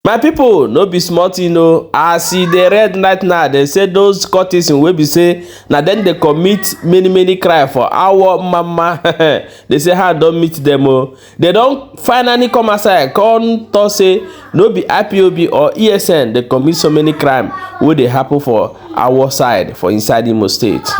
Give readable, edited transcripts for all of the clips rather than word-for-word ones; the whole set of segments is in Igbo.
My people, no be smart, you know. As they read right now, they say those courtesans will be say now then they commit many crime for our mama. They say how don't meet them. Oh. They don't finally come aside, come to say no be IPOB or ESN. They commit so many crime where they happen for our side, for inside Imo State.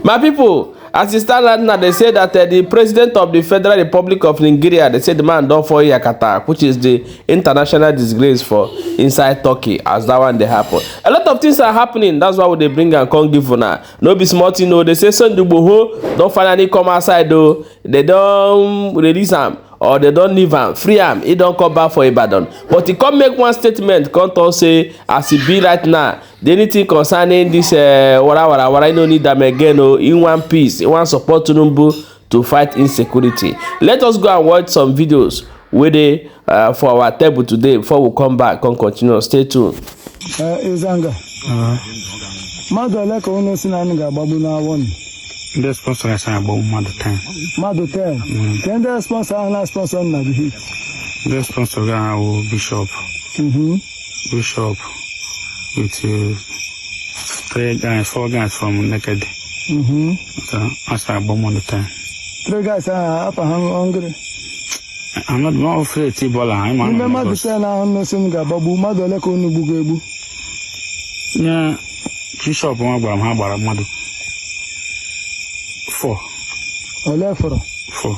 My people. As it stands right now, they say that the president of the Federal Republic of Nigeria, they say the man done for Yakata, which is the international disgrace for inside Turkey, as that one they happen. A lot of things are happening. That's why they bring and come give for now. No be smart, you know. They say Igboho don't finally come outside though. They don't release him or they don't leave him, free him. He don't come back for Ibadan. But he come make one statement, come to say as he be right now. The anything concerning this wara no need them again. Oh, in one piece, in one support Tinubu to fight insecurity. Let us go and watch some videos where they for our table today before we come back and continue. Stay tuned. Izanga. Madole ko no sinani ga babu na won. The sponsor is about Mother 10. Mother 10. Can the sponsor and sponsor na be hit? The sponsor will Bishop. Bishop with 4 guys from Naked. So as I about Mother 10. 3 guys are up hungry. I'm not afraid to Ebola. I'm on Mother 10 no sin ga babu Madole ko no bugebu. Yeah, Bishop Mabram Habara Madu. 4. Ole 4. 4.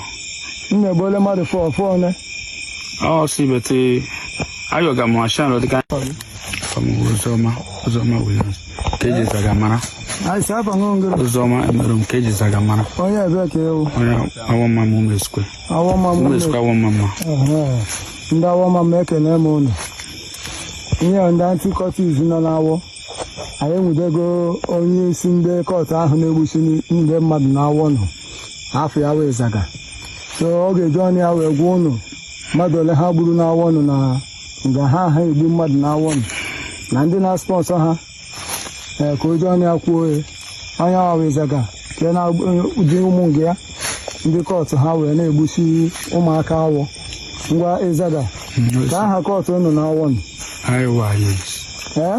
Mme bole ma de 4 ne. Oh, see, but I got my channel the guy from Uzoma Williams. Cages Agamana. I sap ngongro. Uzoma and Cages Agamana. Oh yeah, be o. I want my mom is square. I want my mom is square, mama. Nda want my make na mo no. Nye nda anti-courtis no na wo. Anyị nwudego onye isi ndị kọt ahụ na-egbusi ndị mmadụ na-awọ nọ afọ ya wee zaga so ọ ga-eji ọnụ ya wee gwa ụnụ mmadụ ole ha gburu na-awọ nọ na nga ha egbu mmadụ na-awọ nọ na ndị na-sponsọ ha ka o ji ọnụ ya kwuo onye ahụ wee zaga ke na ụdị ụmụ nga ya ndị kọt ha wee na-egbusi ụmụaka awọ ngwa ịzaga ka aha kọt ụnụ na-awọ nọ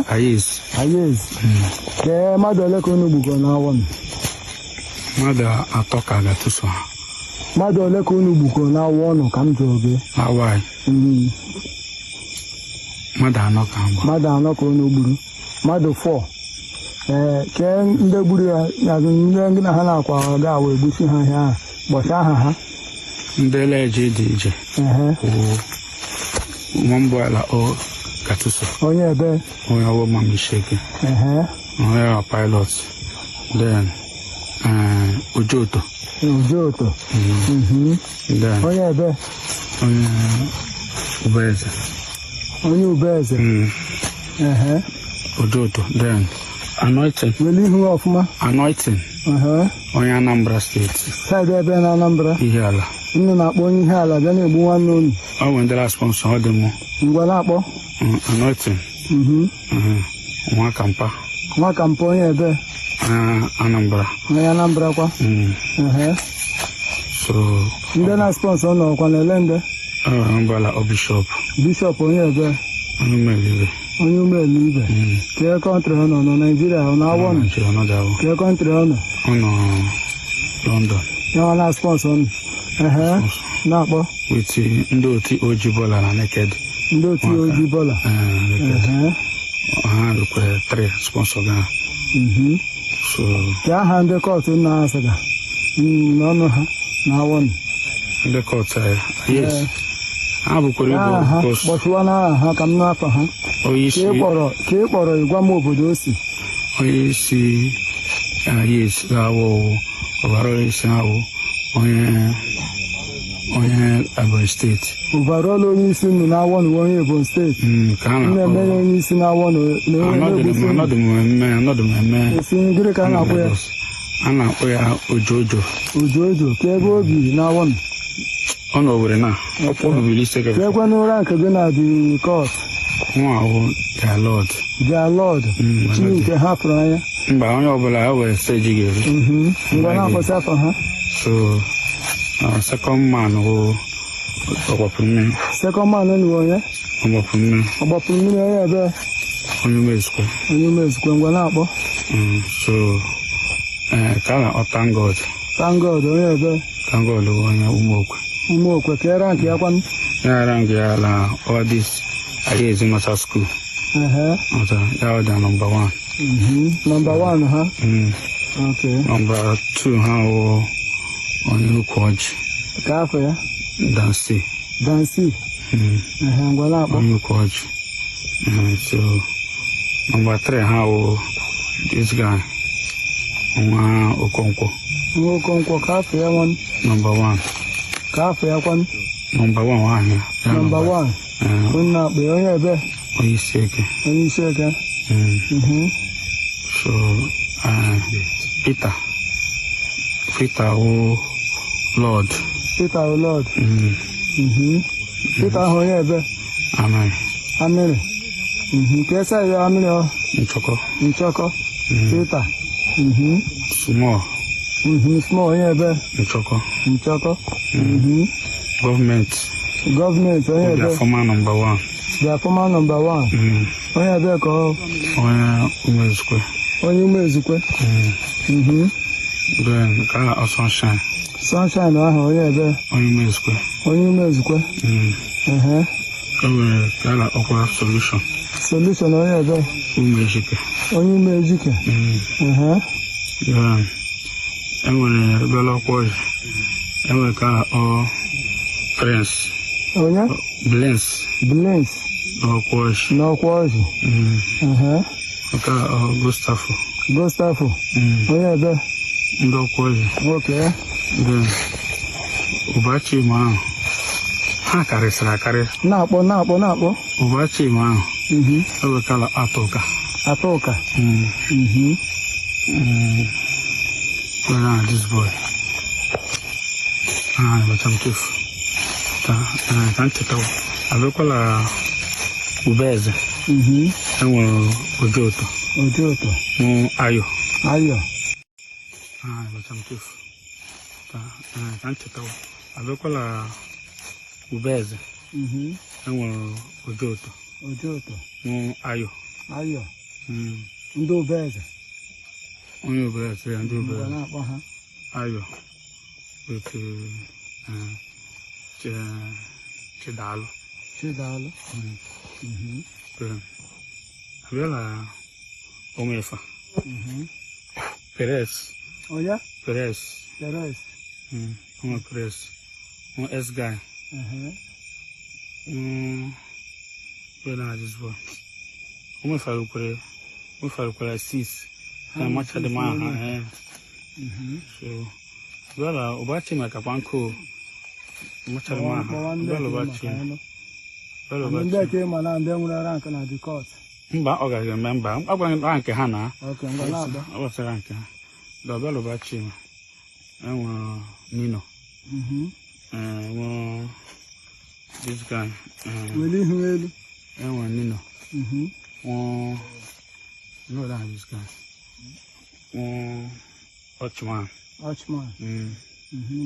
Ayes. Ke madole ko nu bugo na won. Mada atoka ga tuso. Madole ko nu bugo na won ka m joge. Awai. Mada anoka mbo. Mada anoko nu buru. Mado 4. Ke nde buru ya nde na ha na kwa ga we busi ha ha. Bosha ha. Ndele je. Mwambwala o Katuso. Onye ebe. Onye awo mami shake. Onye pilot. Then Ujoto. Then onye ebe. Onye Ubeze. Ujoto. Then Anointing. Relieving of ma. Anointing. Onye Anambra State. Side ebe na Anambra. Ihiala. Nne na-akpọ onye Ihiala bịa na-egbu nwanne unu. Ọ nwere ndị sponsor ọ dị mụ. Ngwa na-akpọ. Anointing. Nwa Kampa onye ebe. Anambra. Onye Anambra kwa. So ndị na sponsor nọ kwa na-ele ndị. Mbala o Bishop onye ebe. Onye umelibe. Ke country ọ nọ na Nigeria ọ na-awọ nọ. Ke country ọ nọ. Ọ nọ London. Ya na sponsor nọ. Na-akpọ. With ndị otu Ojibola na Naked. Ndị otu Ojibola. Ha rekwere 3 sponsor ga. So ya ha ndị kọt na-asaga n'ọnụ ha na-awọ nọ. Ndị kọt yes. Ha bụkwara Igbo kpọchụwa na ha ka m n'afọ ha. Ka ị kpọrọ ịgwa m obodo o si. Onye isi yes ga-awụ ọbara isi ahụ onye Ebonyi steeti. Overall onye isi nọ na-awọ nọ onye Ebonyi steeti. Na-eme onye isi na-awọ nọ anọdụ m eme. Esi ngịrị ka a na-akpọ ya. A na-akpọ ya Ojojo. Ka ebe obi na-awọ nọ. Ọ nọ Owerri na. Ọ bụbili ise gị. Ka ekwe n'ụra nke gị na the court. Nwa ahụ Their Lord. Chineke hapụrụ anya. Mba onye ọbụla ha were steji ga-eri. Ngwa na-akpọsị afọ ha. So second man who second man ni wonye ọgbapụrụ mmiri onye ebe onye umezukwe ngwa na-akpọ so kala ọ thank God onye ebe thank God onye Ụmụokwe ka era nke ya kwanụ yara nke ya la all this Ariezi Northern School ya ọ dị number 1 number 1 ha okay number 2 ha wụ onye ukwu ọjị ka afọ ya dansi ngwa na-akpọ onye ukwu ọjị so number 3 ha wụ this guy nwa Okonkwo ka afọ ya nwanụ number 1 ka afọ ya kwanụ number 1 nwaanyị number 1 onye na-akpọ ya onye ebe onye isi eke so Peter wụ Lord Peter ahụ onye ebe amịrị ka esa ya amịrị ọ nchọkọ Peter small onye ebe nchọkọ gọọmenti onye ebe their former number 1 onye ebe ka onye umezukwe then ka ọ sunshine ahụ onye ebe onye umezukwe o nwere ka ọkwa solution onye ebe onye umejike enwere bela ọkwa ọjị enwere ka ọ Prince onye Blens n'ọkwa ọjị ka ọ Gustavo onye ebe ndị ọkwa ọjị okay then ụbọchị ma ahụ ha karịsịrị akarị na-akpọ ụbọchị ma ahụ ewekala atụka this boy metamchefu ka ncheta abịakwala Ubeze enwere Ojoto Ayo metamchefu ka ncheta abịakwala Ubeze enwere Ojoto Ayo ndị Ubeze onye Ubeze ya ndị Ubeze na-akpọ ha Ayo with Chidalụ abịala Omefa Perez onye Perez S-guy Omefa 6 na machadị ma ha so bela ụbọchị maka panko machadị ma ha bela ụbọchị ndị eke ma na ndị nwere rank na the court mba ọ gaghị eme mba agwaghị rank ha na ọgbasara rank ha bela ụbọchị enwere Nino enwere this guy weli ihu elu enwere Nino no that this guy Ochman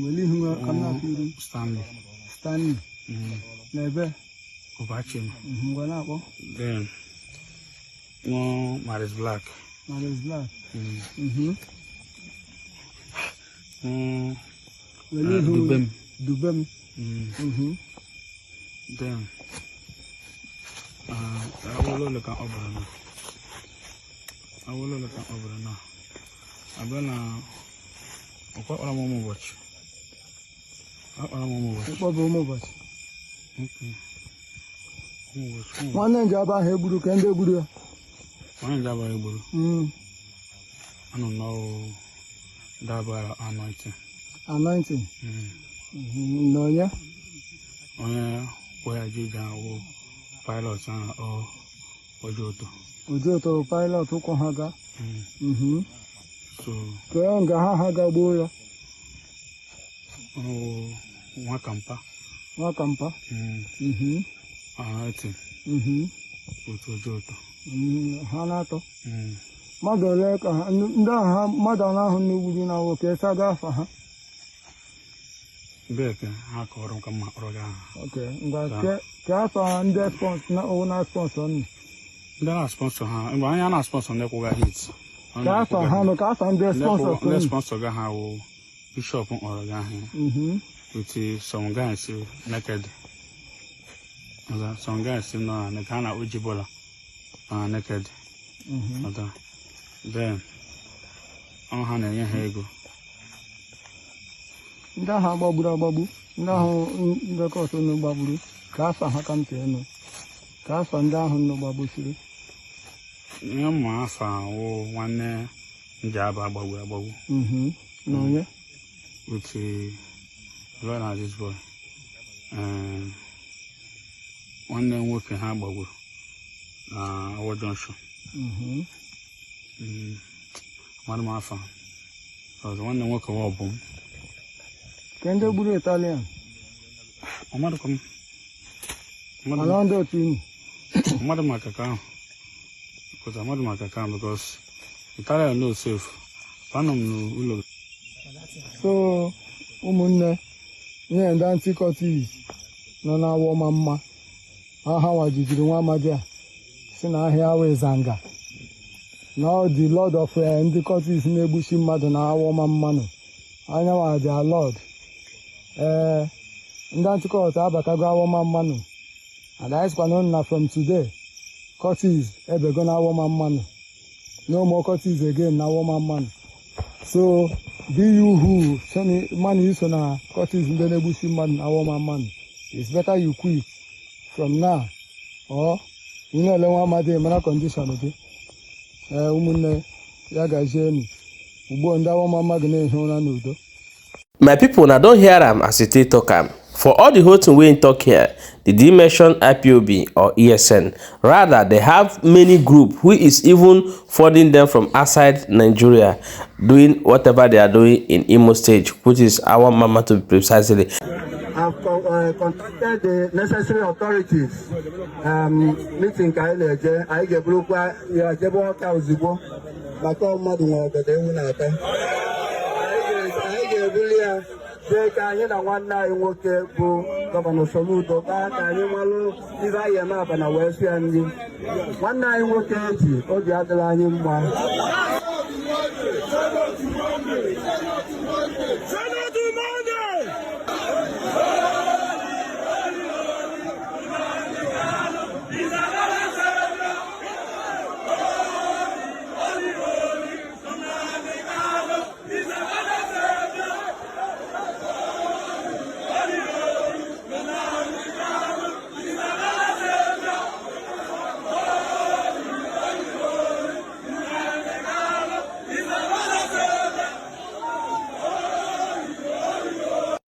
weli ihu kamna Stanley na ebe ụbọchị ngwa na-akpọ then Maris Black weli ihu Dubem then awolo ka ọ bụrụ na abịa na ọkpọrọ m ụbọchị ịkpọba ụmụbọchị nwanne nje aba ahụ egburu ka ndị egburu ya nwanne nje aba egburu anọ n'ọrụ dabara anointing na onye wee ji ga awụ pilot ahụ Ojoto pilot ụkwụ ha ga so ka ya nga ha ga gboo ya nwa kampa otu Ojoto ha na-atọ mmadụ ole ka ndị ahụ mmadụ ahụ na-egburu na nwoke esa ga afa ha Beke, ha kọrọ ka mma kpọrọ gị aha. Okay, ka afọ ndị sponsor na owner sponsor ni. Ndị na-sponsor ha, mgbe anyị na-sponsor ndị kwụga hit. Ka afọ ha no ka afọ ndị sponsor ni. Ndị sponsor gị ha wụ Bishop kpọrọ gị aha. With some guys naked. Some guys no na ka na Ojibola naked. Then ha na-enye ha ego. Ndị ahụ agbagburu ndị ahụ ndekọta unu gbagburu ka afa ha ka ntị enu ka afa ndị ahụ unu gbagbusiri ihe mma afa wụ nwanne njaba agbagbu na onye with Lord and this boy nwanne nwoke ha gbagburu na Awo Junction mmadụ m afa ọzọ nwanne nwoke wa ọbụ m Kende gburu Italian. Amadu kom. Alando tini. Amadu makaka. Because Amadu makaka because Italian no safe. Panom no ulo. So umunne nye ndị anti-cultists nọ na-awọ mma. Aha wajijiri nwa amadi a si na ahịa awa Izanga. Now the Lord of ndị cultists na-egbuchi mmadụ na-awọ mma nọ. Anya wa their Lord. Ndị anti-cultists abatago awọ mma nọ. And I expect na from today, cultists ebego na awọ mma nọ. No more cultists again na awọ mma nọ. So be you who man is on a cultists in the nebushi man awọ mma nọ. It's better you quit from now. Or you know le man mana condition okay. Umunne ya gajeni. Ugbo ndị awọ mma gị na-ehi ụra n'udo. My people, now don't hear him as it talk him. For all the whole thing we in talk here, they didn't mention IPOB or ESN. Rather, they have many group who is even funding them from outside Nigeria, doing whatever they are doing in Imo State, which is our mama to be precisely. I've contacted the necessary authorities. Meeting Kaileje, I get Brooklyn, you get walk out Zibo, but all mother, but they will not. I get William. Anyị na nwanne anyị nwoke bụ Gọvanọ Soludo ka anyị malụ ibe anyị eme aba na wee sịa ndị nwanne anyị nwoke eji obi adịla anyị mma.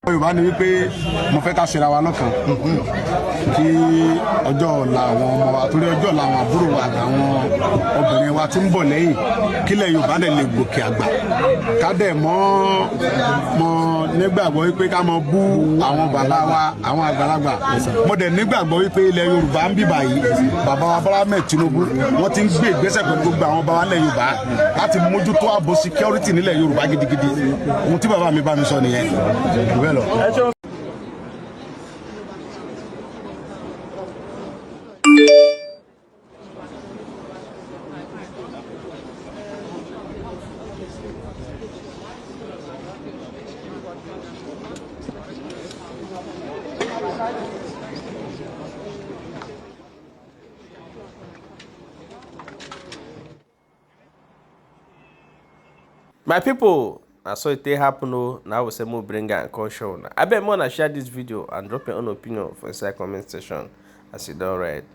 Yorùbá ní wípé mo fẹ́ ká ṣera wa lọ́kàn kí ọjọ́ ọ̀la àwọn ọmọ wa torí ọjọ́ ọ̀la àwọn àbúrò wa àtàwọn obìnrin wa tí ń bọ̀ lẹ́yìn kílẹ̀ Yorùbá dẹ̀ lè gòkè àgbà ká dẹ̀ mọ́ nígbàgbọ́ wípé ká mọ bú àwọn bàbá wa àwọn àgbàlagbà mo dẹ̀ nígbàgbọ́ wípé ilẹ̀ Yorùbá ń bíbà yìí bàbá wa Bọ́lá Ahmed Tinubu wọ́n ti ń gbé ìgbésẹ̀ pẹ̀lú gbogbo àwọn bàbá ilẹ̀ Yorùbá láti mójútó ààbò security nílẹ̀ Yorùbá gidigidi ohun tí bàbá mi bá mi sọ nìyẹn bẹ́ẹ̀ lọ. My people, I saw it happen. Now we say more bring and call show. I bet more share this video and drop your own opinion for inside comment section as you don't read.